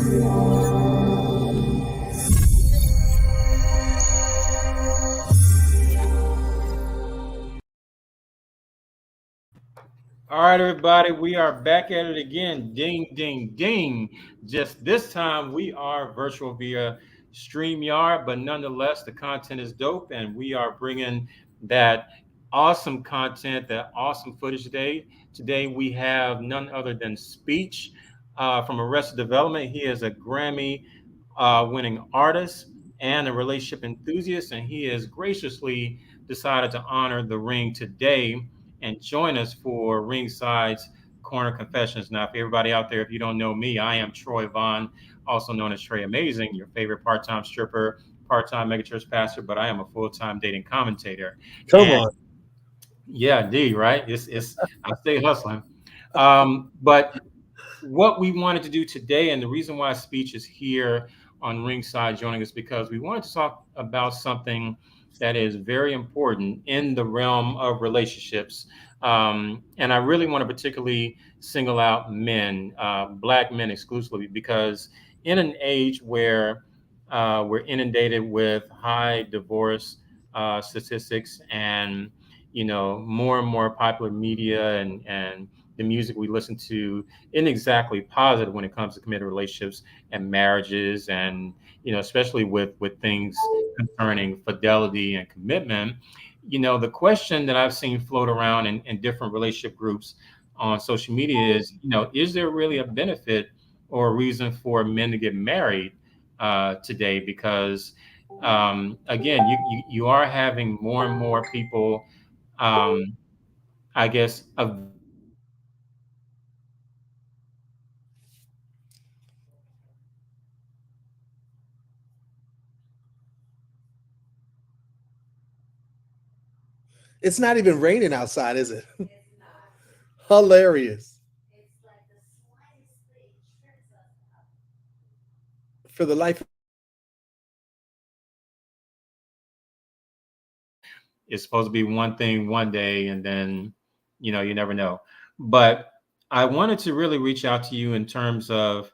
All right, everybody, we are back at it again. Ding, ding, ding. Just this time, we are virtual via StreamYard, but nonetheless, the content is dope, and we are bringing that awesome content, that awesome footage today. Today, we have none other than Speech from Arrested Development. He is a Grammy winning artist and a relationship enthusiast, and he has graciously decided to honor the ring today and join us for Ringside's Corner Confessions. Now, for everybody out there, if you don't know me, I am Troy Vaughn, also known as Trey Amazing, your favorite part-time stripper, part-time megachurch pastor, but I am a full-time dating commentator. Come on. Yeah, D, right? It's I stay hustling. But what we wanted to do today, and the reason why Speech is here on Ringside joining us, because we wanted to talk about something that is very important in the realm of relationships. And I really want to particularly single out men, Black men exclusively, because in an age where we're inundated with high divorce statistics and more and more popular media and the music we listen to isn't exactly positive when it comes to committed relationships and marriages, and especially with things concerning fidelity and commitment. The question that I've seen float around in different relationship groups on social media is there really a benefit or a reason for men to get married today? Because again, you are having more and more people, I guess, It's not even raining outside, is it? Hilarious. For the life. It's supposed to be one thing one day, and then you never know. But I wanted to really reach out to you in terms of,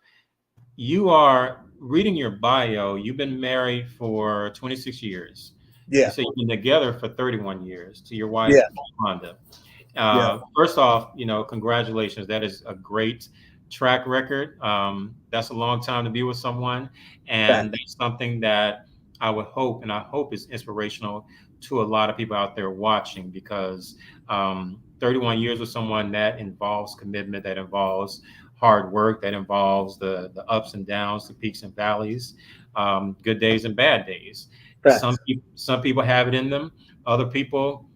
you are reading your bio, you've been married for 26 years. Yeah. You say you've been together for 31 years to your wife, Yeah. Honda. Yeah. First off, congratulations. That is a great track record. That's a long time to be with someone. And Fact. that's something that I would hope, and I hope is inspirational to a lot of people out there watching, because 31 years with someone, that involves commitment, that involves hard work, that involves the ups and downs, the peaks and valleys, good days and bad days. Fact. Some people have it in them. Other people,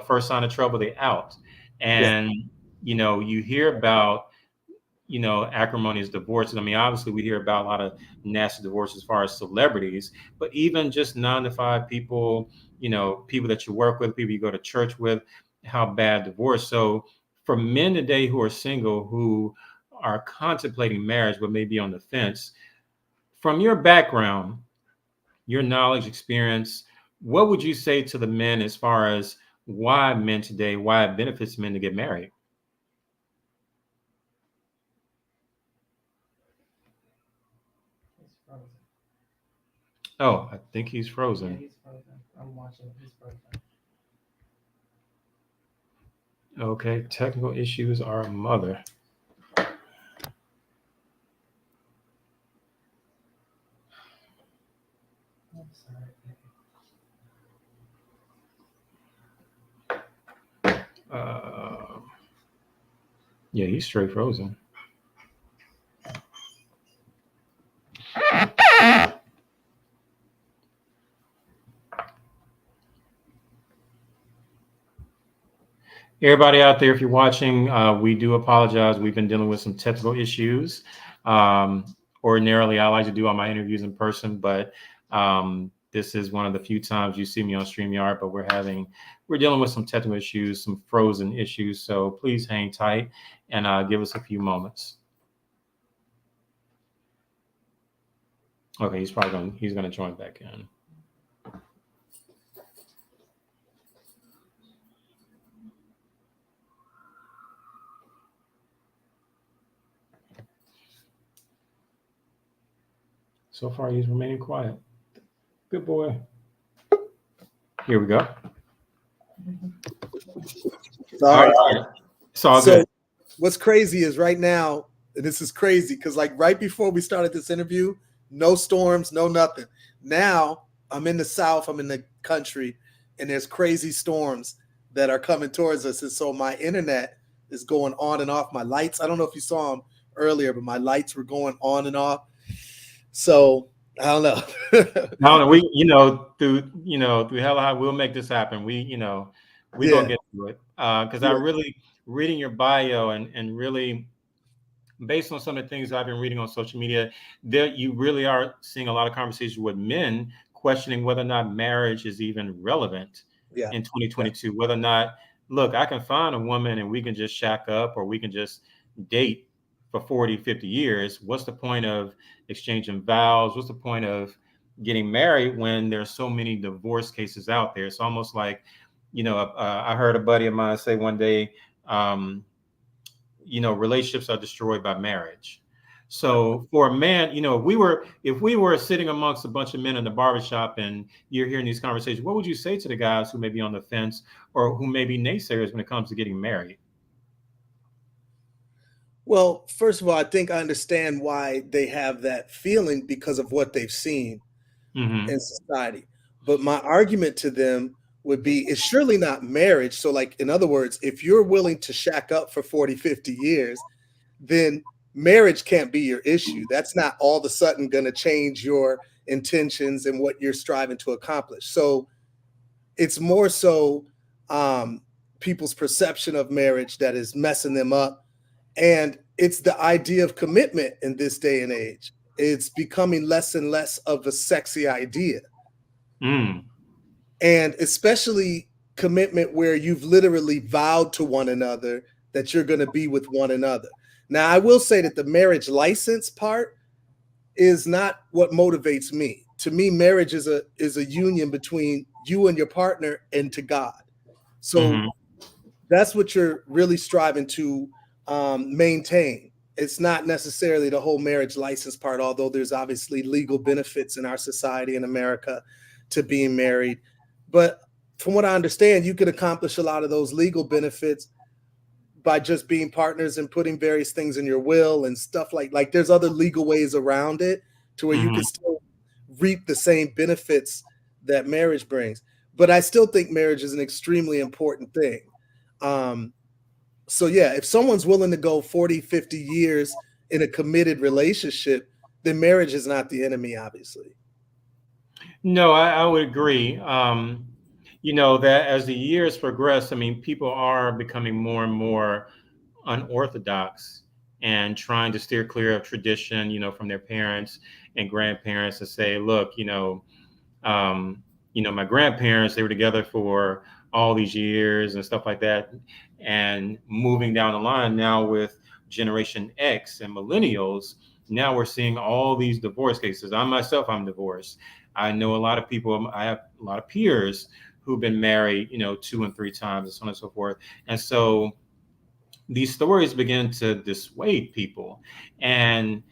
first sign of trouble, they out. Yeah. And you hear about acrimonious divorces. I mean, obviously we hear about a lot of nasty divorces as far as celebrities, but even just 9 to 5 people, people that you work with, people you go to church with, how bad divorce. So for men today who are single, who are contemplating marriage but maybe on the fence, from your background, your knowledge, experience, what would you say to the men as far as why men today, why it benefits men to get married? He's frozen. Oh, I think he's Yeah, frozen. he's frozen. I'm watching. He's frozen. Okay, technical issues are a mother. I'm sorry. Uh, yeah, he's straight frozen. Everybody out there, if you're watching, we do apologize. We've been dealing with some technical issues. Um, Ordinarily, I like to do all my interviews in person, but this is one of the few times you see me on StreamYard. But we're dealing with some technical issues, some frozen issues. So please hang tight and give us a few moments. Okay, he's gonna join back in. So far, he's remaining quiet. Good boy. Here we go. Sorry. All right. It's all So good. what's crazy is right now, and this is crazy because like right before we started this interview, no storms, no nothing. Now I'm in the South, I'm in the country, and there's crazy storms that are coming towards us. And so my internet is going on and off. My lights, I don't know if you saw them earlier, but my lights were going on and off. So I don't know. No, we, through hell or high, we'll make this happen. We're gonna get through it. Because I really reading your bio and really based on some of the things I've been reading on social media, there you really are seeing a lot of conversations with men questioning whether or not marriage is even relevant in 2022. Whether or not, look, I can find a woman and we can just shack up or we can just date for 40, 50 years. What's the point of exchanging vows? What's the point of getting married when there's so many divorce cases out there? It's almost like, I heard a buddy of mine say one day, relationships are destroyed by marriage. So for a man, if we were sitting amongst a bunch of men in the barbershop and you're hearing these conversations, what would you say to the guys who may be on the fence or who may be naysayers when it comes to getting married? Well, first of all, I think I understand why they have that feeling because of what they've seen in society. But my argument to them would be, it's surely not marriage. So like, in other words, if you're willing to shack up for 40, 50 years, then marriage can't be your issue. That's not all of a sudden going to change your intentions and what you're striving to accomplish. So it's more so people's perception of marriage that is messing them up. And it's the idea of commitment in this day and age. It's becoming less and less of a sexy idea. And especially commitment where you've literally vowed to one another that you're going to be with one another. Now, I will say that the marriage license part is not what motivates me. To me, marriage is a union between you and your partner and to God. So that's what you're really striving to maintain. It's not necessarily the whole marriage license part, although there's obviously legal benefits in our society in America to being married. But from what I understand, you could accomplish a lot of those legal benefits by just being partners and putting various things in your will and stuff like there's other legal ways around it to where you can still reap the same benefits that marriage brings. But I still think marriage is an extremely important thing. So yeah, if someone's willing to go 40, 50 years in a committed relationship, then marriage is not the enemy, obviously. No, I would agree. That as the years progress, I mean, people are becoming more and more unorthodox and trying to steer clear of tradition, from their parents and grandparents to say, look, my grandparents, they were together for all these years and stuff like that. And moving down the line now with Generation X and millennials, now we're seeing all these divorce cases. I'm divorced. I know a lot of people, I have a lot of peers who've been married, 2 and 3 times and so on and so forth. And so these stories begin to dissuade people. And,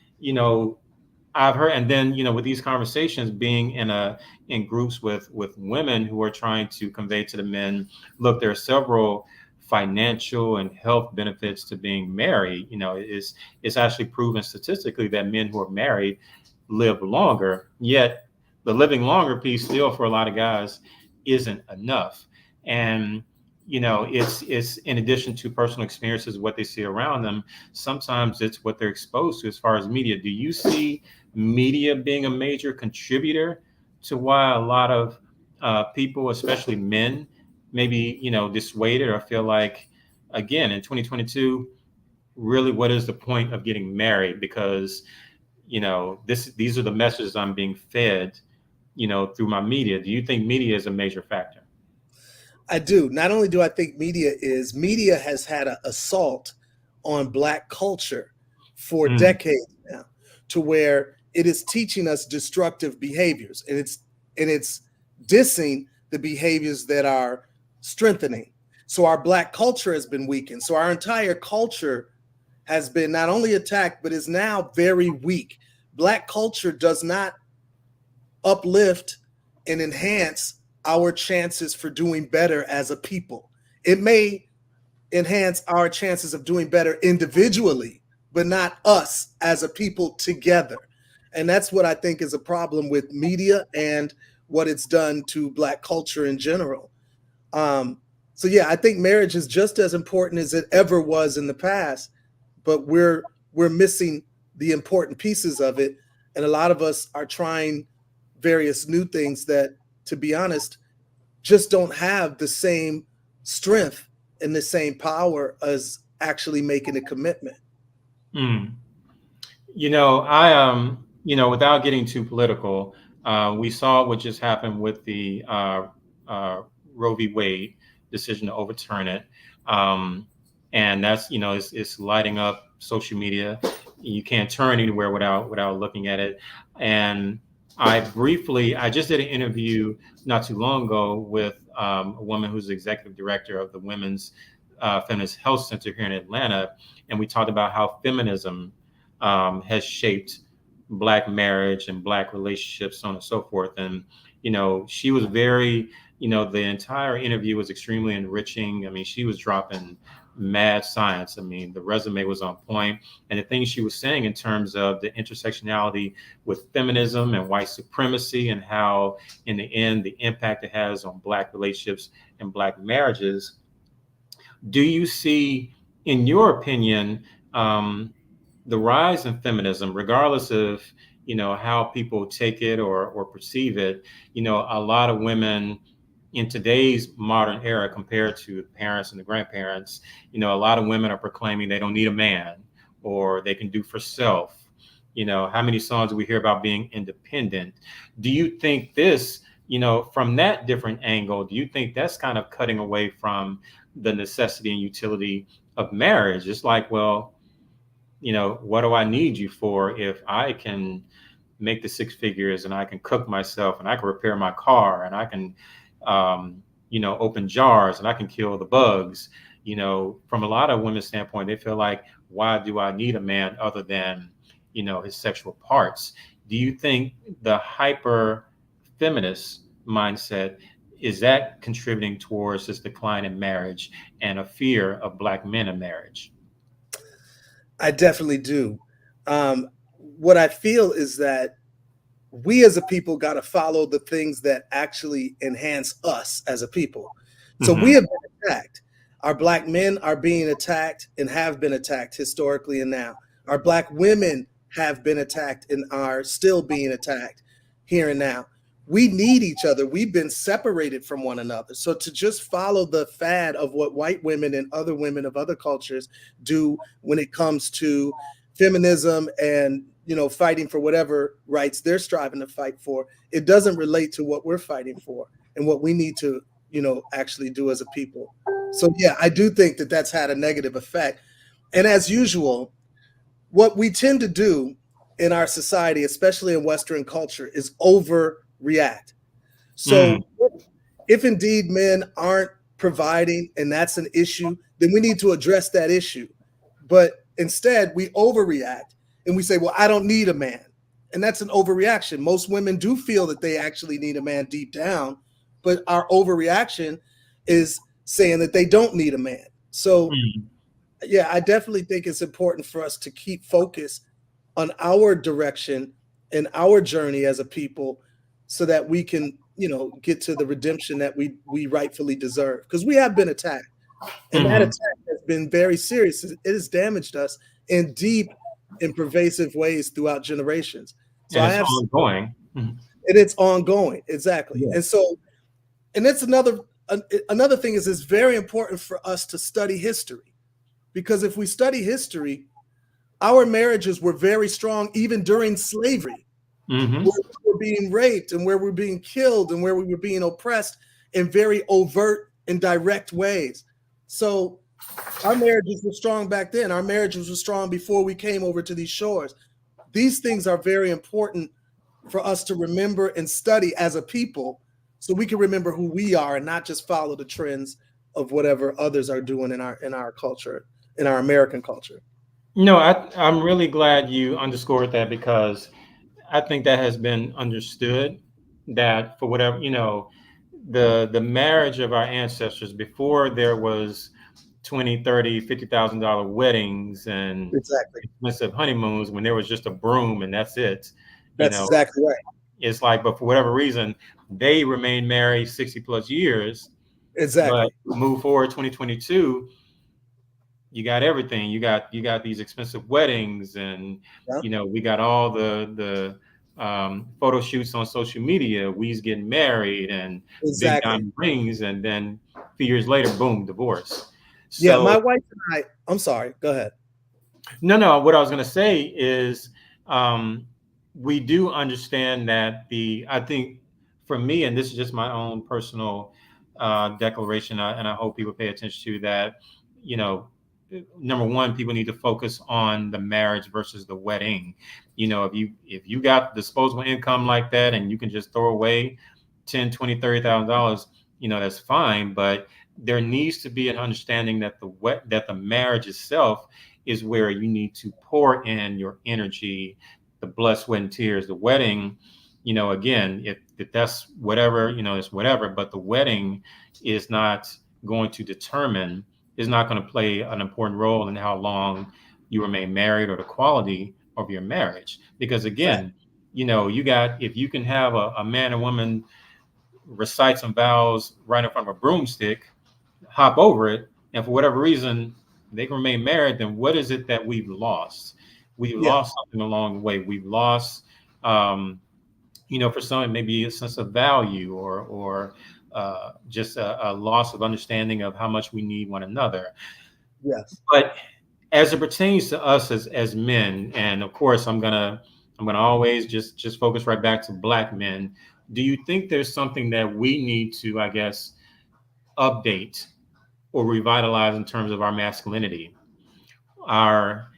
I've heard, and then, with these conversations being in groups with women who are trying to convey to the men, look, there are several financial and health benefits to being married. It's actually proven statistically that men who are married live longer, yet the living longer piece still for a lot of guys isn't enough. And it's in addition to personal experiences, what they see around them, sometimes it's what they're exposed to as far as media. Do you see media being a major contributor to why a lot of people, especially men, maybe dissuaded or feel like, again, in 2022, really, what is the point of getting married? Because these are the messages I'm being fed, through my media. Do you think media is a major factor? I do. Not only do I think media has had an assault on Black culture for decades now, to where it is teaching us destructive behaviors, and it's dissing the behaviors that are strengthening. So our Black culture has been weakened. So our entire culture has been not only attacked, but is now very weak Black culture does not uplift and enhance our chances for doing better as a people. It may enhance our chances of doing better individually, but not us as a people together. And that's what I think is a problem with media and what it's done to Black culture in general. So yeah, I think marriage is just as important as it ever was in the past, but we're missing the important pieces of it, and a lot of us are trying various new things that, to be honest, just don't have the same strength and the same power as actually making a commitment. Mm. Without getting too political, we saw what just happened with the Roe v. Wade decision to overturn it, and that's it's lighting up social media. You can't turn anywhere without looking at it. And I just did an interview not too long ago with a woman who's the executive director of the Women's Feminist Health Center here in Atlanta, and we talked about how feminism has shaped Black marriage and Black relationships, so on and so forth. And, she was very, the entire interview was extremely enriching. I mean, she was dropping mad science. I mean, the resume was on point. And the things she was saying in terms of the intersectionality with feminism and white supremacy, and how, in the end, the impact it has on Black relationships and Black marriages. Do you see, in your opinion, the rise in feminism, regardless of how people take it or perceive it? A lot of women in today's modern era, compared to the parents and the grandparents, a lot of women are proclaiming they don't need a man, or they can do for self. How many songs do we hear about being independent? Do you think this, from that different angle, do you think that's kind of cutting away from the necessity and utility of marriage? It's like, well, what do I need you for if I can make the six figures, and I can cook myself, and I can repair my car, and I can, open jars, and I can kill the bugs? From a lot of women's standpoint, they feel like, why do I need a man other than, his sexual parts? Do you think the hyper feminist mindset, is that contributing towards this decline in marriage and a fear of Black men in marriage? I definitely do. What I feel is that we as a people got to follow the things that actually enhance us as a people. So we have been attacked. Our Black men are being attacked and have been attacked historically and now. Our Black women have been attacked and are still being attacked here and now. We need each other. We've been separated from one another. So to just follow the fad of what white women and other women of other cultures do when it comes to feminism and fighting for whatever rights they're striving to fight for, it doesn't relate to what we're fighting for and what we need to actually do as a people. So yeah, I do think that that's had a negative effect. And as usual, what we tend to do in our society, especially in Western culture, is overreact. So if indeed men aren't providing and that's an issue, then we need to address that issue. But instead, we overreact and we say, well, I don't need a man. And that's an overreaction. Most women do feel that they actually need a man deep down, but our overreaction is saying that they don't need a man. So yeah, I definitely think it's important for us to keep focus on our direction and our journey as a people, so that we can, get to the redemption that we rightfully deserve. Because we have been attacked, and that attack has been very serious. It has damaged us in deep and pervasive ways throughout generations. So and it's ongoing. And it's ongoing, exactly. Yeah. And so, and it's another thing is, it's very important for us to study history, because if we study history, our marriages were very strong even during slavery, where we were being raped and where we were being killed and where we were being oppressed in very overt and direct ways. So our marriages were strong back then. Our marriages were strong before we came over to these shores. These things are very important for us to remember and study as a people, so we can remember who we are and not just follow the trends of whatever others are doing in our culture, in our American culture. No, I'm really glad you underscored that, because I think that has been understood that for whatever, the marriage of our ancestors before there was 20, 30, $50,000 weddings and Exactly. expensive honeymoons, when there was just a broom and that's it, you That's know, exactly right. it's like, but for whatever reason, they remain married 60 plus years. But Exactly. move forward 2022, you got everything. You got these expensive weddings, and Yeah. we got all the photo shoots on social media. We's getting married and big Exactly. diamond rings, and then a few years later, boom, divorce. Yeah, So my wife and I'm sorry, go ahead. no. What I was going to say is, we do understand that I think for me, and this is just my own personal declaration, and I hope people pay attention to that. You know, number one, people need to focus on the marriage versus the wedding. If you got disposable income like that, and you can just throw away 10, 20, $30,000, that's fine. But there needs to be an understanding that the marriage itself is where you need to pour in your energy, the blood, sweat, and tears. The wedding, again, if that's whatever, it's whatever. But the wedding is not going to determine, is not going to play an important role in how long you remain married or the quality of your marriage. Because Fact. again, if you can have a man and woman recite some vows right in front of a broomstick, hop over it, and for whatever reason they can remain married, then what is it that we've lost? We've Yeah. lost something along the way. We've lost, for some, maybe a sense of value, or just a loss of understanding of how much we need one another. Yes. But as it pertains to us as men, and of course, I'm gonna always just focus right back to Black men. Do you think there's something that we need to, I guess, update or revitalize in terms of our masculinity, our,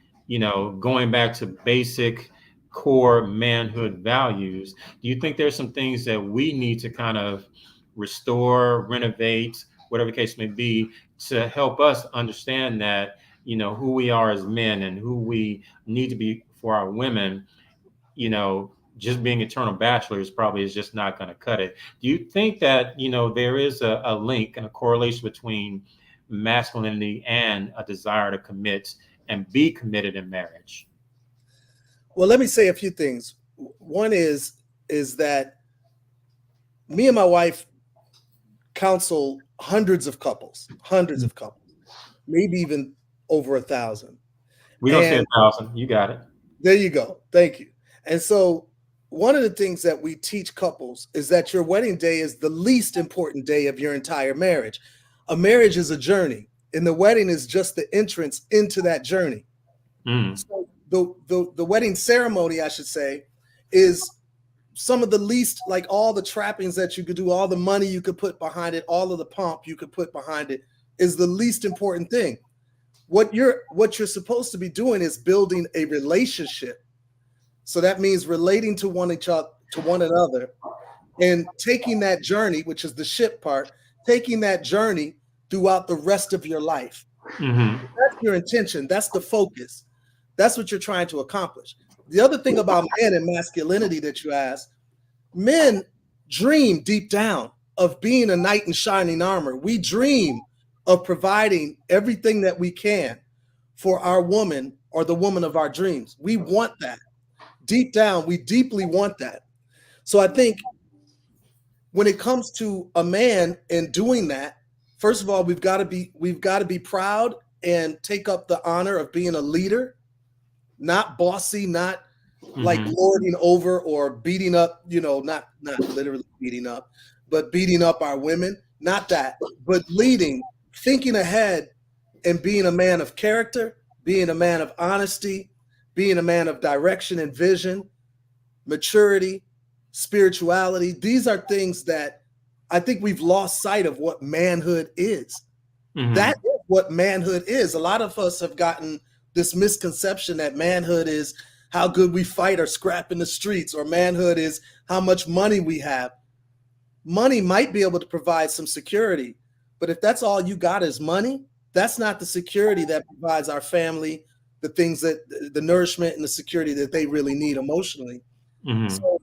going back to basic core manhood values? Do you think there's some things that we need to kind of restore, renovate, whatever the case may be, to help us understand that, who we are as men and who we need to be for our women? Just being eternal bachelors probably is just not going to cut it. Do you think that, there is a link and a correlation between masculinity and a desire to commit and be committed in marriage? Well, let me say a few things. One is that me and my wife counsel hundreds of couples, maybe even over 1,000. We're going to say 1,000. You got it. There you go. Thank you. And so one of the things that we teach couples is that your wedding day is the least important day of your entire marriage. A marriage is a journey, and the wedding is just the entrance into that journey. So the wedding ceremony, I should say, is some of the least, like all the trappings that you could do, all the money you could put behind it, all of the pomp you could put behind it, is the least important thing. What you're supposed to be doing is building a relationship. So that means relating to one another, and taking that journey, which is the ship part, taking that journey throughout the rest of your life. Mm-hmm. That's your intention. That's the focus. That's what you're trying to accomplish. The other thing about men and masculinity that you asked, men dream deep down of being a knight in shining armor. We dream of providing everything that we can for our woman or the woman of our dreams. We want that. Deep down, we deeply want that. So I think when it comes to a man and doing that, first of all, we've got to be proud and take up the honor of being a leader, not bossy, not like lording over or beating up, not literally beating up, but beating up our women. Not that, but leading, thinking ahead, and being a man of character, being a man of honesty, being a man of direction and vision, maturity, spirituality. These are things that I think we've lost sight of what manhood is. That is what manhood is. A lot of us have gotten this misconception that manhood is how good we fight or scrap in the streets, or manhood is how much money we have. Money might be able to provide some security, but if that's all you got is money, that's not the security that provides our family the things that the nourishment and the security that they really need emotionally. So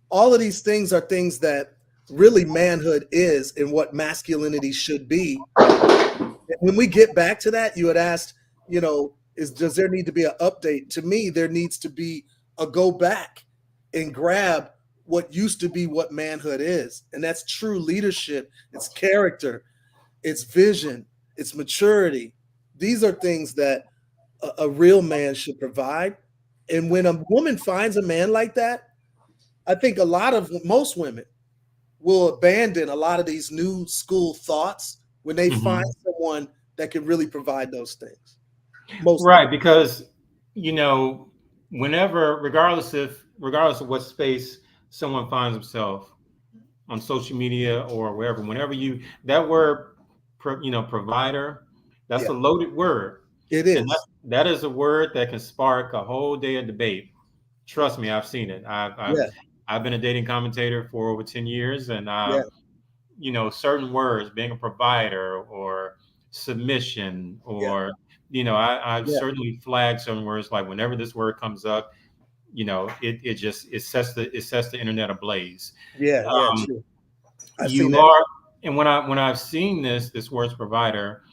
all of these things are things that really manhood is and what masculinity should be. And when we get back to that, you had asked, does there need to be an update? To me, there needs to be a go back and grab what used to be what manhood is. And that's true leadership, it's character, it's vision, it's maturity. These are things that a real man should provide. And when a woman finds a man like that, I think most women will abandon a lot of these new school thoughts when they find someone that can really provide those things. Right, because whenever, regardless of what space someone finds himself on social media or wherever, whenever that word, provider, that's a loaded word. It is. And that is a word that can spark a whole day of debate. Trust me, I've seen it. I've been a dating commentator for over 10 years, and certain words, being a provider or submission, or I've certainly flagged certain words, like whenever this word comes up, it sets the internet ablaze. True. And when I've seen this word's provider,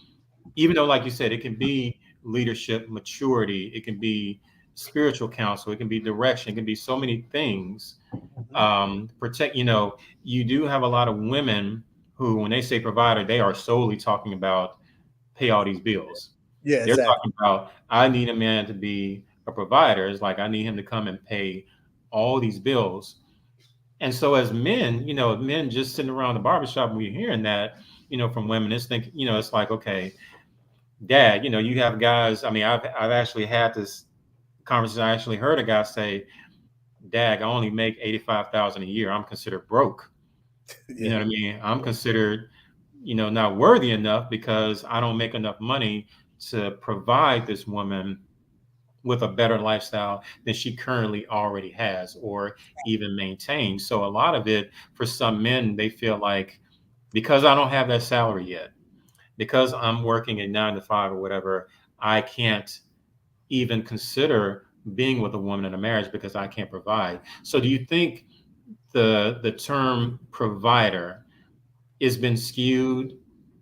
even though, like you said, it can be leadership, maturity, it can be spiritual counsel, it can be direction, it can be so many things. You do have a lot of women who, when they say provider, they are solely talking about pay all these bills. Yeah, they're talking about, I need a man to be a provider. It's like, I need him to come and pay all these bills. And so as men, men just sitting around the barbershop, and we're hearing that, from women, it's like, okay, Dad, you have guys. I mean, I've actually had this conversation. I actually heard a guy say, Dad, I only make $85,000 a year. I'm considered broke. You know what I mean? I'm considered, not worthy enough because I don't make enough money to provide this woman with a better lifestyle than she currently already has or even maintains. So a lot of it, for some men, they feel like, because I don't have that salary yet, because I'm working a 9 to 5 or whatever, I can't even consider being with a woman in a marriage because I can't provide. So do you think the term provider has been skewed,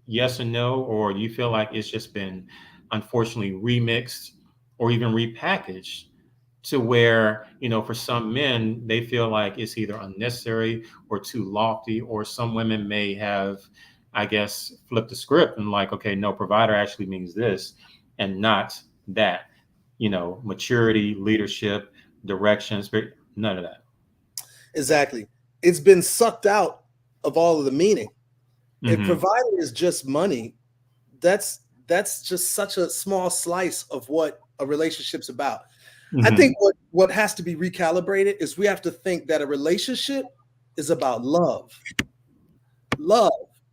yes or no? Or do you feel like it's just been, unfortunately, remixed or even repackaged to where, for some men, they feel like it's either unnecessary or too lofty, or some women may have, I guess, flipped the script and like, okay, no, provider actually means this and not that, maturity, leadership, direction, spirit, none of that. Exactly. It's been sucked out of all of the meaning. If provider is just money, that's just such a small slice of what a relationship's about. I think what has to be recalibrated is we have to think that a relationship is about love.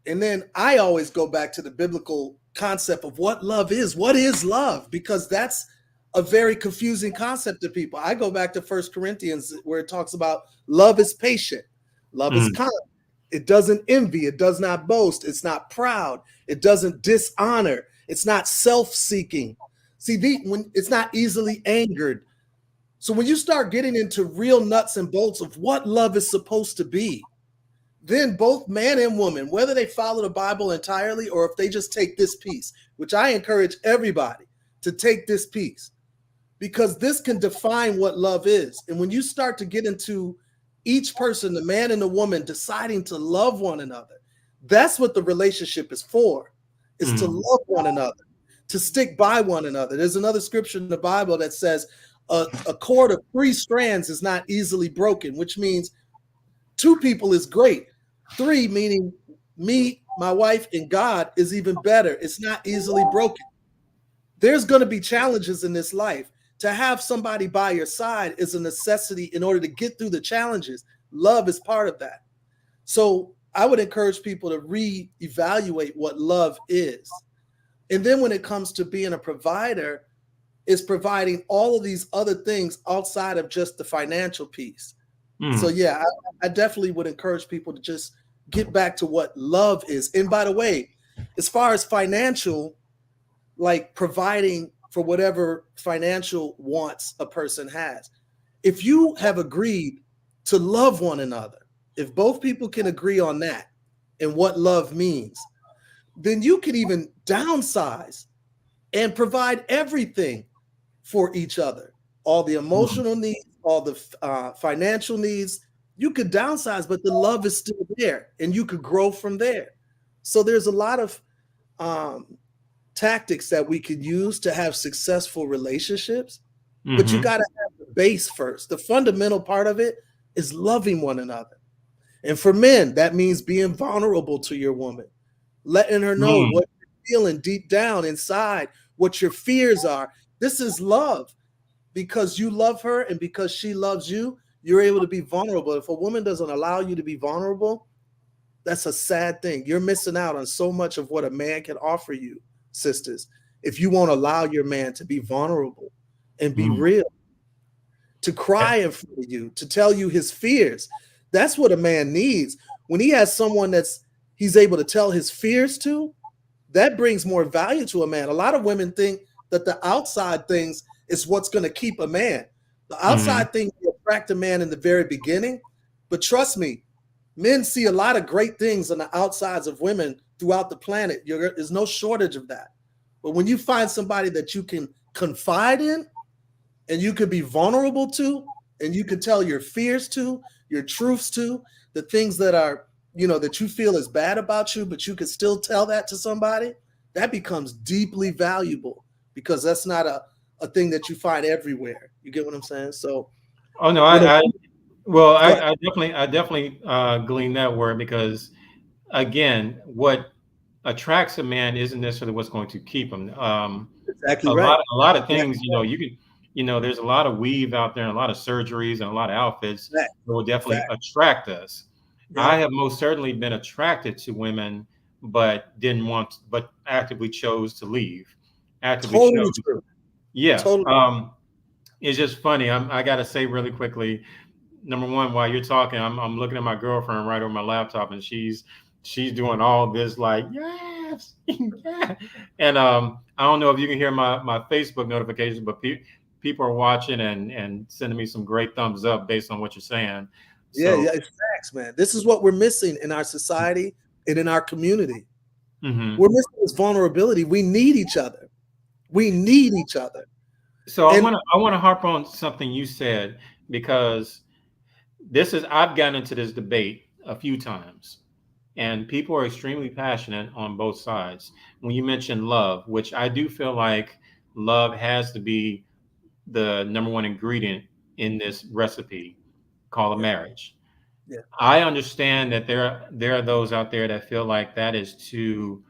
And then I always go back to the biblical concept of what love is. What is love? Because that's a very confusing concept to people. I go back to 1 Corinthians where it talks about love is patient, love is kind. It doesn't envy, it does not boast, it's not proud, it doesn't dishonor, it's not self-seeking. See, when it's not easily angered. So when you start getting into real nuts and bolts of what love is supposed to be, then both man and woman, whether they follow the Bible entirely or if they just take this piece, which I encourage everybody to take this piece, because this can define what love is. And when you start to get into each person, the man and the woman, deciding to love one another, that's what the relationship is for, is to love one another, to stick by one another. There's another scripture in the Bible that says a cord of 3 strands is not easily broken, which means 2 people is great. 3, meaning me, my wife, and God, is even better. It's not easily broken. There's going to be challenges in this life. To have somebody by your side is a necessity in order to get through the challenges. Love is part of that. So I would encourage people to reevaluate what love is. And then when it comes to being a provider, is providing all of these other things outside of just the financial piece. So yeah, I definitely would encourage people to just get back to what love is. And by the way, as far as financial, like providing for whatever financial wants a person has, if you have agreed to love one another, if both people can agree on that and what love means, then you can even downsize and provide everything for each other. All the emotional needs, all the financial needs, you could downsize, but the love is still there and you could grow from there. So there's a lot of tactics that we could use to have successful relationships, but you got to have the base first. The fundamental part of it is loving one another. And for men, that means being vulnerable to your woman, letting her know what you're feeling deep down inside, what your fears are. This is love. Because you love her and because she loves you, you're able to be vulnerable. If a woman doesn't allow you to be vulnerable, that's a sad thing. You're missing out on so much of what a man can offer you, sisters, if you won't allow your man to be vulnerable and be real, to cry in front of you, to tell you his fears. That's what a man needs. When he has someone he's able to tell his fears to, that brings more value to a man. A lot of women think that the outside things is what's going to keep a man. The outside thing will attract a man in the very beginning, but trust me, men see a lot of great things on the outsides of women throughout the planet. There's no shortage of that. But when you find somebody that you can confide in and you could be vulnerable to, and you could tell your fears to, your truths to, the things that are, that you feel is bad about you, but you could still tell that to somebody, that becomes deeply valuable, because that's not a thing that you find everywhere. You get what I'm saying? So, I definitely glean that word, because again, what attracts a man isn't necessarily what's going to keep him. Exactly right. A lot of things, you can, there's a lot of weave out there and a lot of surgeries and a lot of outfits that will definitely attract us. Yeah. I have most certainly been attracted to women, but actively chose to leave. Totally true. Yeah. Totally. It's just funny. I got to say really quickly, number one, while you're talking, I'm looking at my girlfriend right on my laptop, and she's doing all this like, yes, yeah. And I don't know if you can hear my Facebook notifications, but people are watching and sending me some great thumbs up based on what you're saying. So, yeah, it's facts, man. This is what we're missing in our society and in our community. We're missing this vulnerability. We need each other. We need each other. So I want to harp on something you said, because I've gotten into this debate a few times, and people are extremely passionate on both sides. When you mention love, which I do feel like love has to be the number one ingredient in this recipe called a marriage. Yeah. I understand that there are those out there that feel like that is too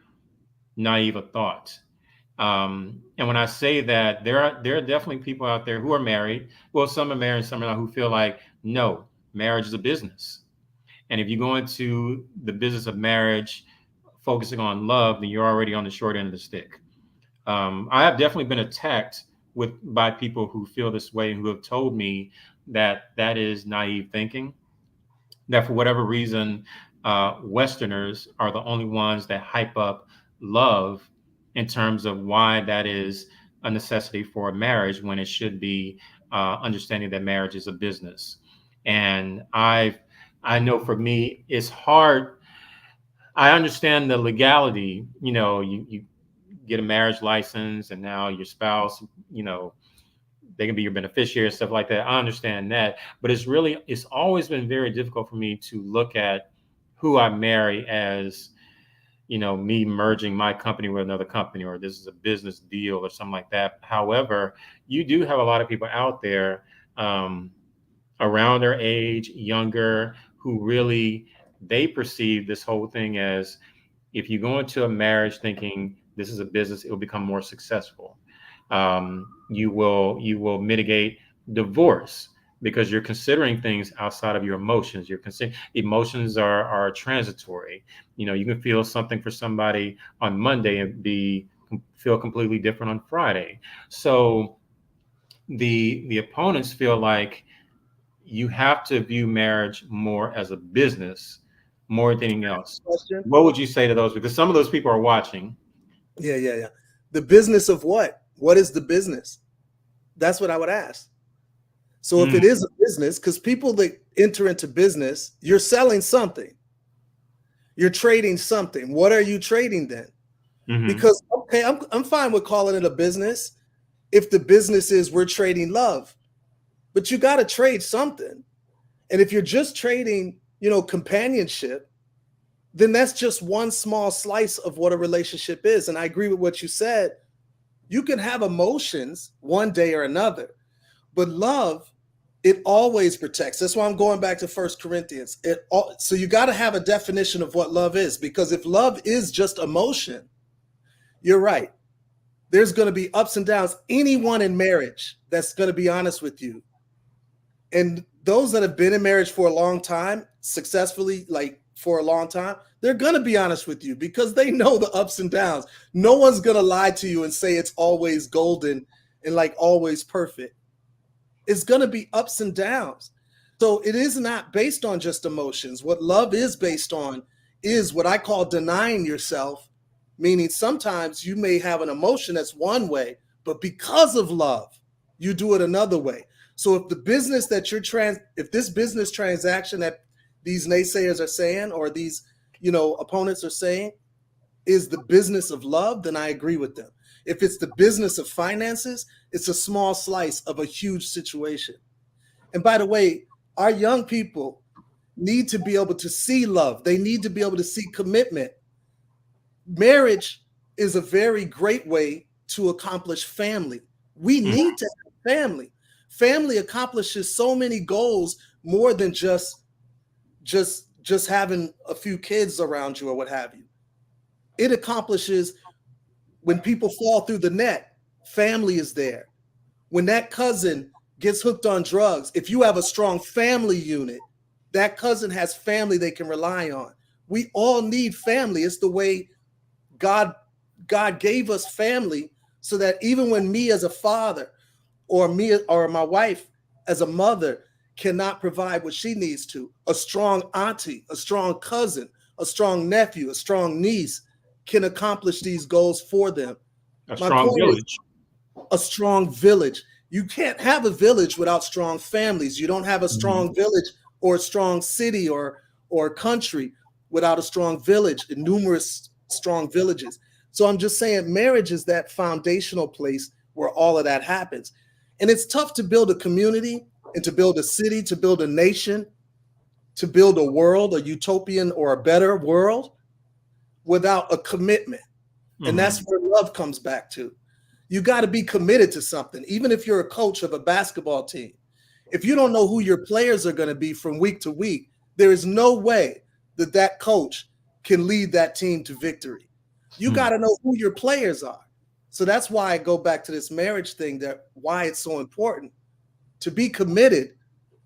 naive a thought. And when I say that, there are definitely people out there who are married. Well, some are married, some are not, who feel like, no, marriage is a business. And if you go into the business of marriage focusing on love, then you're already on the short end of the stick. I have definitely been attacked by people who feel this way and who have told me that is naive thinking, that for whatever reason, Westerners are the only ones that hype up love in terms of why that is a necessity for a marriage, when it should be understanding that marriage is a business. And I know for me, it's hard. I understand the legality, you get a marriage license and now your spouse, they can be your beneficiary and stuff like that. I understand that, but it's always been very difficult for me to look at who I marry as, me merging my company with another company, or this is a business deal or something like that. However, you do have a lot of people out there around their age, younger, who really, they perceive this whole thing as, if you go into a marriage thinking this is a business, it will become more successful. You will mitigate divorce because you're considering things outside of your emotions. Emotions are transitory. You can feel something for somebody on Monday and feel completely different on Friday. So the opponents feel like you have to view marriage more as a business more than anything else. What would you say to those? Because some of those people are watching. Yeah. The business of what? What is the business? That's what I would ask. So if it is a business, because people that enter into business, you're selling something. You're trading something. What are you trading then? Because, okay, I'm fine with calling it a business if the business is we're trading love. But you got to trade something. And if you're just trading, companionship, then that's just one small slice of what a relationship is. And I agree with what you said. You can have emotions one day or another, but love, it always protects. That's why I'm going back to 1 Corinthians. So you got to have a definition of what love is, because if love is just emotion, you're right. There's going to be ups and downs. Anyone in marriage that's going to be honest with you, and those that have been in marriage for a long time, successfully, like for a long time, they're going to be honest with you because they know the ups and downs. No one's going to lie to you and say it's always golden and like always perfect. It's going to be ups and downs. So it is not based on just emotions. What love is based on is what I call denying yourself, meaning sometimes you may have an emotion that's one way, but because of love, you do it another way. So if the business that if this business transaction that these naysayers are saying, or these, opponents are saying, is the business of love, then I agree with them. If it's the business of finances, it's a small slice of a huge situation. And by the way, our young people need to be able to see love. They need to be able to see commitment. Marriage is a very great way to accomplish family. We need to have family. Family accomplishes so many goals more than just having a few kids around you or what have you. It accomplishes when people fall through the net, family is there. When that cousin gets hooked on drugs, if you have a strong family unit, that cousin has family they can rely on. We all need family. It's the way God gave us family, so that even when me as a father or me or my wife as a mother cannot provide what she needs to, a strong auntie, a strong cousin, a strong nephew, a strong niece can accomplish these goals for them. A strong village. A strong village. You can't have a village without strong families. You don't have a strong village or a strong city or country without a strong village and numerous strong villages. So I'm just saying marriage is that foundational place where all of that happens. And it's tough to build a community and to build a city, to build a nation, to build a world, a utopian or a better world without a commitment. And that's where love comes back to. You got to be committed to something. Even if you're a coach of a basketball team, if you don't know who your players are going to be from week to week, there is no way that coach can lead that team to victory. You got to know who your players are. So that's why I go back to this marriage thing, that why it's so important to be committed,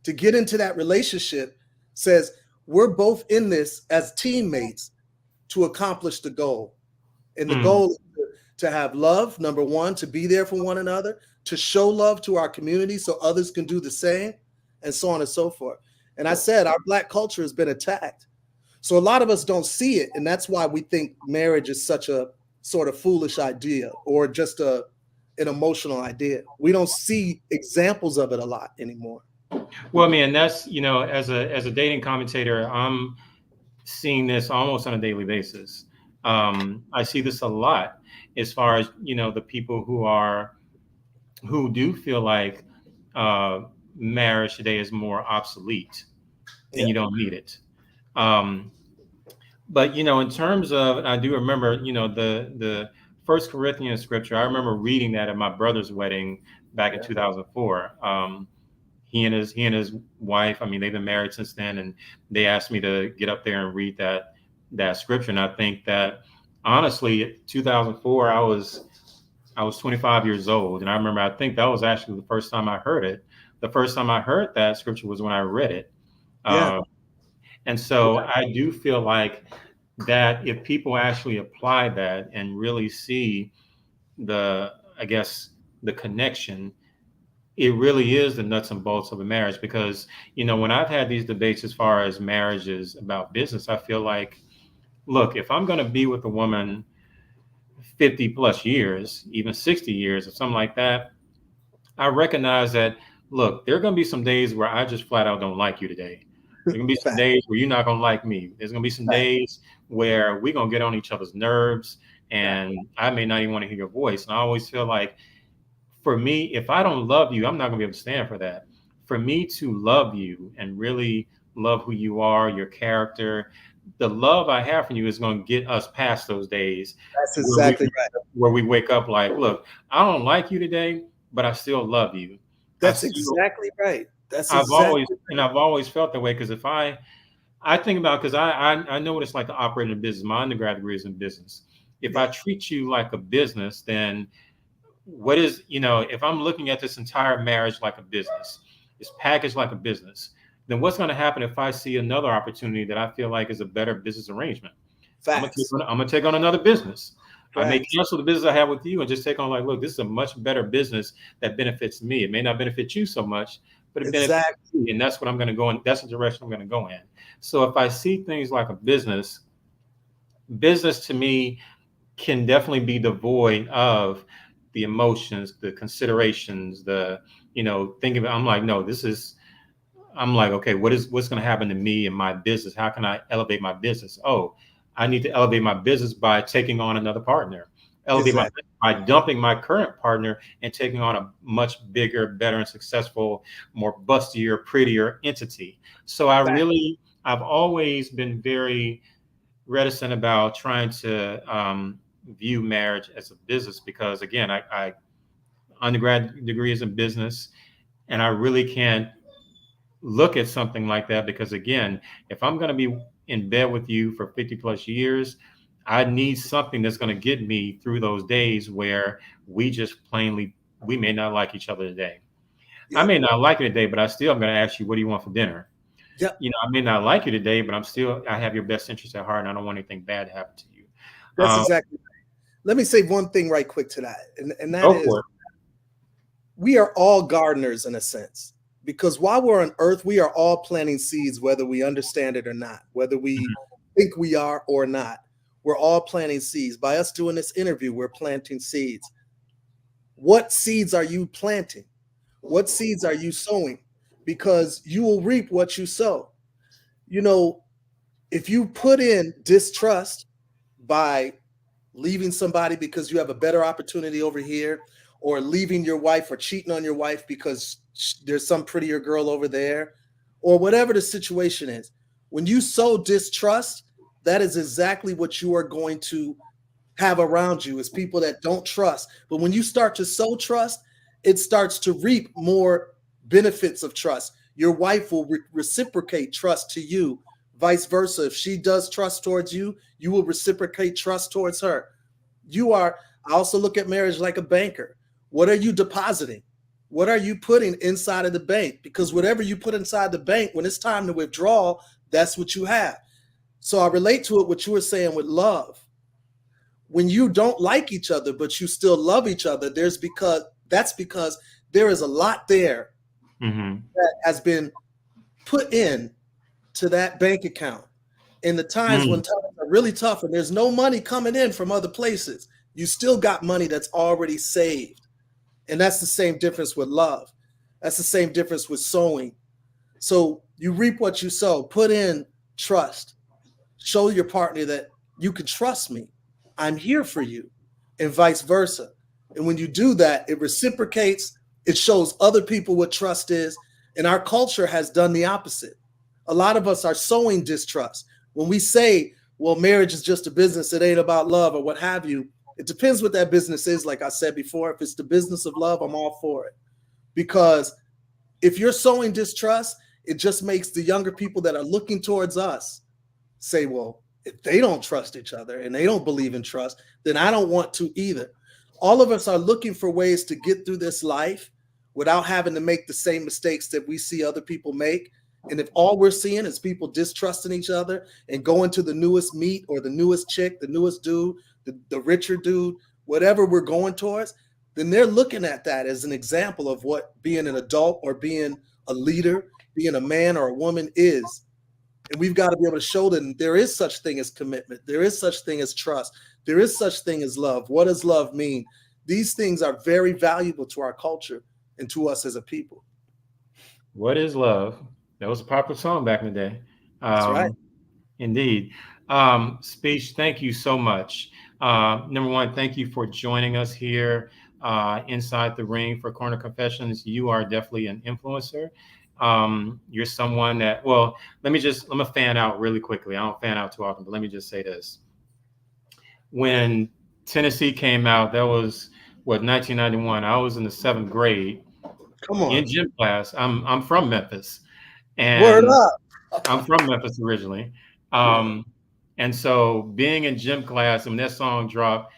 to get into that relationship, says we're both in this as teammates to accomplish the goal. And the goal is to have love, number one, to be there for one another, to show love to our community so others can do the same, and so on and so forth. And I said, our Black culture has been attacked. So a lot of us don't see it. And that's why we think marriage is such a sort of foolish idea, or just an emotional idea. We don't see examples of it a lot anymore. Well, I mean, that's, as a dating commentator, I'm seeing this almost on a daily basis. I see this a lot as far as, the people who do feel like marriage today is more obsolete and you don't need it. But, in terms of, I do remember, the First Corinthians scripture, I remember reading that at my brother's wedding back in 2004. He and his wife, I mean, they've been married since then, and they asked me to get up there and read that scripture. And I think that, honestly, 2004, I was 25 years old. And I remember, I think that was actually the first time I heard it. The first time I heard that scripture was when I read it. And so I do feel like that if people actually apply that and really see the connection, it really is the nuts and bolts of a marriage. Because, when I've had these debates as far as marriages about business, I feel like, look, if I'm going to be with a woman 50 plus years, even 60 years or something like that, I recognize that look, there are going to be some days where I just flat out don't like you today. There's going to be some Fact. days where you're not going to like me. There's going to be some Fact. days where we're going to get on each other's nerves, Fact. and I may not even want to hear your voice. And I always feel like, for me, if I don't love you, I'm not going to be able to stand for that. For me to love you and really love who you are, your character, the love I have for you is going to get us past those days That's where we exactly right. where we wake up like, look, I don't like you today, but I still love you. I That's still, exactly right. That's I've always, exactly and I've always felt that way, because if I think about, because I know what it's like to operate in business. My undergrad degree is in business. If I yeah. treat you like a business, then what is, if I'm looking at this entire marriage like a business, it's packaged like a business, then what's going to happen if I see another opportunity that I feel like is a better business arrangement? Facts. I'm gonna take on another business. I may Facts. cancel the business I have with you and just take on, like, look, this is a much better business that benefits me. It may not benefit you so much, but it benefits Exactly. me, and that's what I'm going to go in. That's the direction I'm going to go in. So if I see things like a business, business to me can definitely be devoid of the emotions, the considerations, thinking about. I'm like, no, this is. I'm like, okay, what's going to happen to me and my business? How can I elevate my business? Oh, I need to elevate my business by taking on another partner. Elevate my Exactly. by dumping my current partner and taking on a much bigger, better, and successful, more bustier, prettier entity. So Facts. I've always been very reticent about trying to view marriage as a business, because again, I undergrad degree is in business, and I really can't look at something like that, because again, if I'm going to be in bed with you for 50 plus years, I need something that's going to get me through those days where we may not like each other today. I Yep. may not like you today, but I still am going to ask you, what do you want for dinner? Yep. I may not like you today, but I have your best interest at heart, and I don't want anything bad to happen to you. That's Um, exactly right. Let me say one thing right quick to that. And that Go is, for it. we are all gardeners in a sense, because while we're on earth, we are all planting seeds, whether we understand it or not, whether we Mhm. think we are or not. We're all planting seeds. By us doing this interview, we're planting seeds. What seeds are you planting? What seeds are you sowing? Because you will reap what you sow. You know, if you put in distrust by leaving somebody because you have a better opportunity over here, or leaving your wife or cheating on your wife because there's some prettier girl over there, or whatever the situation is, when you sow distrust, that is exactly what you are going to have around you, is people that don't trust. But when you start to sow trust, it starts to reap more benefits of trust. Your wife will reciprocate trust to you. Vice versa. If she does trust towards you, you will reciprocate trust towards her. I also look at marriage like a banker. What are you depositing? What are you putting inside of the bank? Because whatever you put inside the bank, when it's time to withdraw, that's what you have. So I relate to it what you were saying with love. When you don't like each other, but you still love each other, that's because there is a lot there Mhm. that has been put in to that bank account. In the times when Mm. times are really tough and there's no money coming in from other places, you still got money that's already saved. And that's the same difference with love. That's the same difference with sowing. So you reap what you sow. Put in trust. Show your partner that you can trust me. I'm here for you, and vice versa. And when you do that, it reciprocates. It shows other people what trust is. And our culture has done the opposite. A lot of us are sowing distrust. When we say, well, marriage is just a business, it ain't about love or what have you, it depends what that business is. Like I said before, if it's the business of love, I'm all for it. Because if you're sowing distrust, it just makes the younger people that are looking towards us say, well, if they don't trust each other and they don't believe in trust, then I don't want to either. All of us are looking for ways to get through this life without having to make the same mistakes that we see other people make. And if all we're seeing is people distrusting each other and going to the newest meat or the newest chick, the newest dude, the richer dude, whatever we're going towards, then they're looking at that as an example of what being an adult or being a leader, being a man or a woman is. And we've got to be able to show them there is such thing as commitment. There is such thing as trust. There is such thing as love. What does love mean? These things are very valuable to our culture and to us as a people. What is love? That was a popular song back in the day. That's right. Indeed. Speech, thank you so much. Number one, thank you for joining us here inside the ring for Corner Confessions. You are definitely an influencer. You're someone that, well, let me fan out really quickly. I don't fan out too often, but let me just say this. When Tennessee came out, that was what, 1991. I was in the seventh grade Come on. in gym class. I'm from Memphis, Word and up. I'm from Memphis originally. Yeah. And so being in gym class, when that song dropped,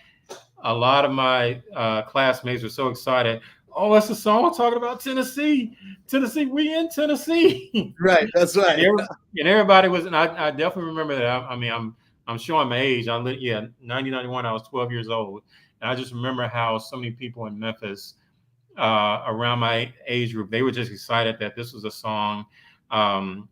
a lot of my classmates were so excited. Oh, that's a song talking about Tennessee. Tennessee, we in Tennessee. Right. That's and, right. and everybody was, and I definitely remember that. I mean, I'm showing my age. 1991, I was 12 years old. And I just remember how so many people in Memphis around my age group, they were just excited that this was a song. I'm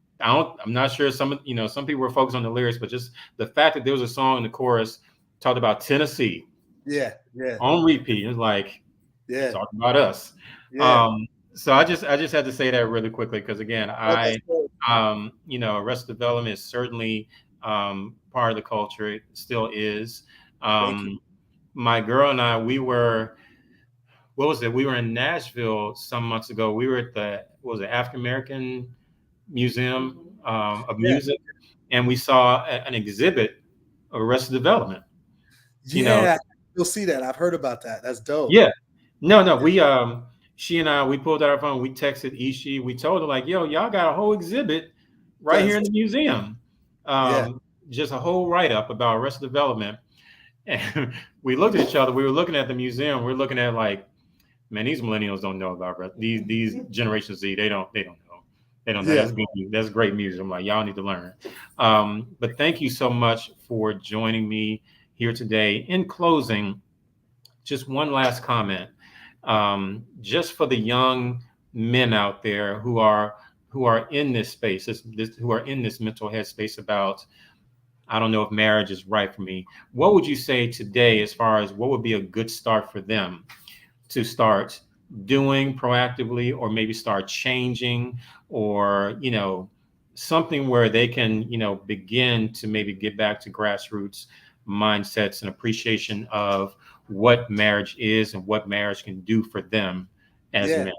not sure some people were focused on the lyrics, but just the fact that there was a song in the chorus talked about Tennessee Yeah. Yeah. on repeat. It's like, Yeah. talking about us. Yeah. So I just had to say that really quickly because again, Oh, that's good. Arrested Development is certainly part of the culture. It still is. Thank you. My girl and I, what was it? We were in Nashville some months ago. We were at the what was it, African American Museum of Yeah. Music, and we saw an exhibit of Arrested Development. You know, Yeah. You'll see that. I've heard about that. That's dope. yeah, no, we she and I, we pulled out our phone, we texted Ishi, we told her like, yo, y'all got a whole exhibit right here That's in the museum, yeah. just a whole write up about Arrested Development, and we looked at each other. We were looking at the museum. We are looking at like, man, these millennials don't know about these Generation Z. They don't know. They don't know. Yeah. That's good. That's great music. I'm like, y'all need to learn. But thank you so much for joining me here today. In closing, just one last comment. Just for the young men out there who are in this space, who are in this mental health space about, I don't know if marriage is right for me. What would you say today, as far as what would be a good start for them to start doing proactively, or maybe start changing, or something where they can begin to maybe get back to grassroots mindsets and appreciation of what marriage is and what marriage can do for them as Yeah. men?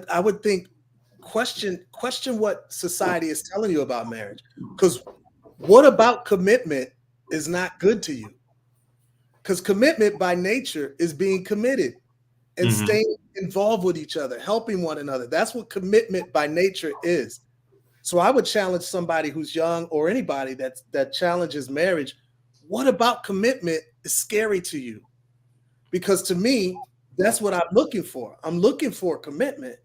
I would think question what society is telling you about marriage. Because what about commitment is not good to you? Because commitment by nature is being committed and Mm-hmm. staying involved with each other, helping one another. That's what commitment by nature is. So I would challenge somebody who's young, or anybody that challenges marriage. What about commitment is scary to you? Because to me, that's what I'm looking for. I'm looking for commitment.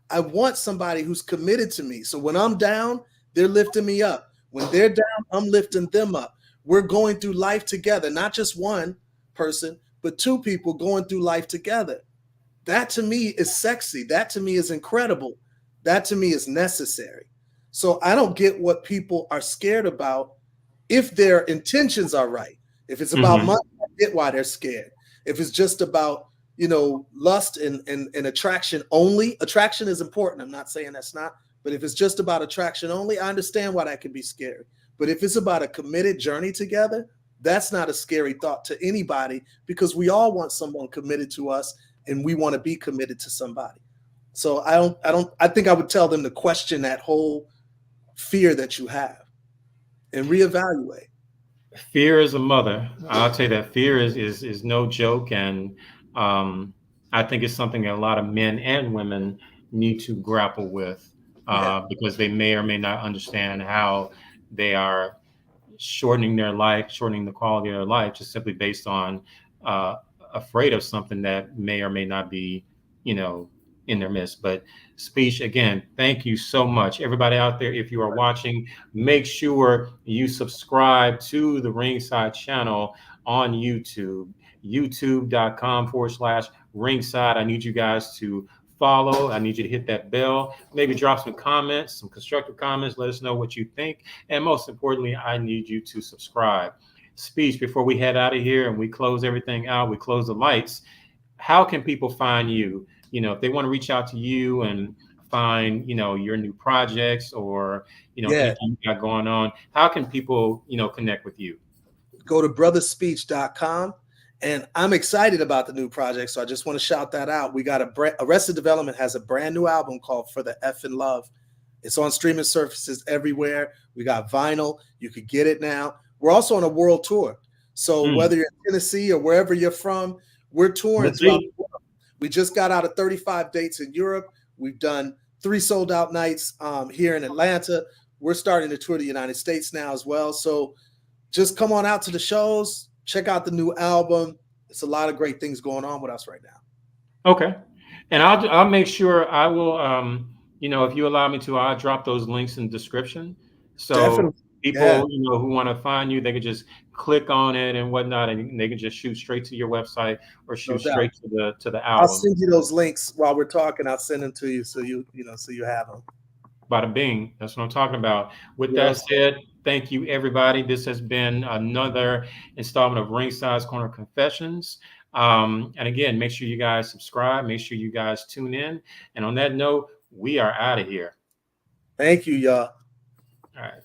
I want somebody who's committed to me. So when I'm down, they're lifting me up. When they're down, I'm lifting them up. We're going through life together, not just one person, but two people going through life together. That to me is sexy. That to me is incredible. That to me is necessary. So I don't get what people are scared about if their intentions are right. If it's about Mm-hmm. money, I get why they're scared. If it's just about, lust and attraction only, attraction is important. I'm not saying that's not, but if it's just about attraction only, I understand why that can be scary. But if it's about a committed journey together, that's not a scary thought to anybody, because we all want someone committed to us, and we want to be committed to somebody. So I think I would tell them to question that whole fear that you have and reevaluate. Fear is a mother. I'll tell you that fear is no joke, and I think it's something that a lot of men and women need to grapple with, Yeah. because they may or may not understand how they are shortening their life, shortening the quality of their life, just simply based on uh, afraid of something that may or may not be, you know, in their midst. But Speech, again, thank you so much. Everybody out there, if you are watching, make sure you subscribe to the Ringside channel on YouTube, youtube.com/ringside. I need you guys to follow. I need you to hit that bell, maybe drop some comments, some constructive comments. Let us know what you think. And most importantly, I need you to subscribe. Speech, before we head out of here and we close everything out, we close the lights, how can people find you? If they want to reach out to you and find, your new projects or, Yeah. anything you got going on, how can people, connect with you? Go to brotherspeech.com. And I'm excited about the new project. So I just want to shout that out. We got Arrested Development has a brand new album called For the Effin' Love. It's on streaming services everywhere. We got vinyl. You could get it now. We're also on a world tour. So whether you're in Tennessee or wherever you're from, we're touring throughout the world. We just got out of 35 dates in Europe. We've done 3 sold out nights here in Atlanta. We're starting to tour the United States now as well. So just come on out to the shows, check out the new album. It's a lot of great things going on with us right now. Okay. And I'll make sure I will, if you allow me to, I'll drop those links in the description. So Definitely. people, who want to find you, they can just click on it and whatnot, and they can just shoot straight to your website or shoot straight to the album. I'll send you those links while we're talking. I'll send them to you so you have them. Bada bing. That's what I'm talking about. With that said, thank you, everybody. This has been another installment of Ringside's Corner Confessions. And again, make sure you guys subscribe. Make sure you guys tune in. And on that note, we are out of here. Thank you, y'all. All right.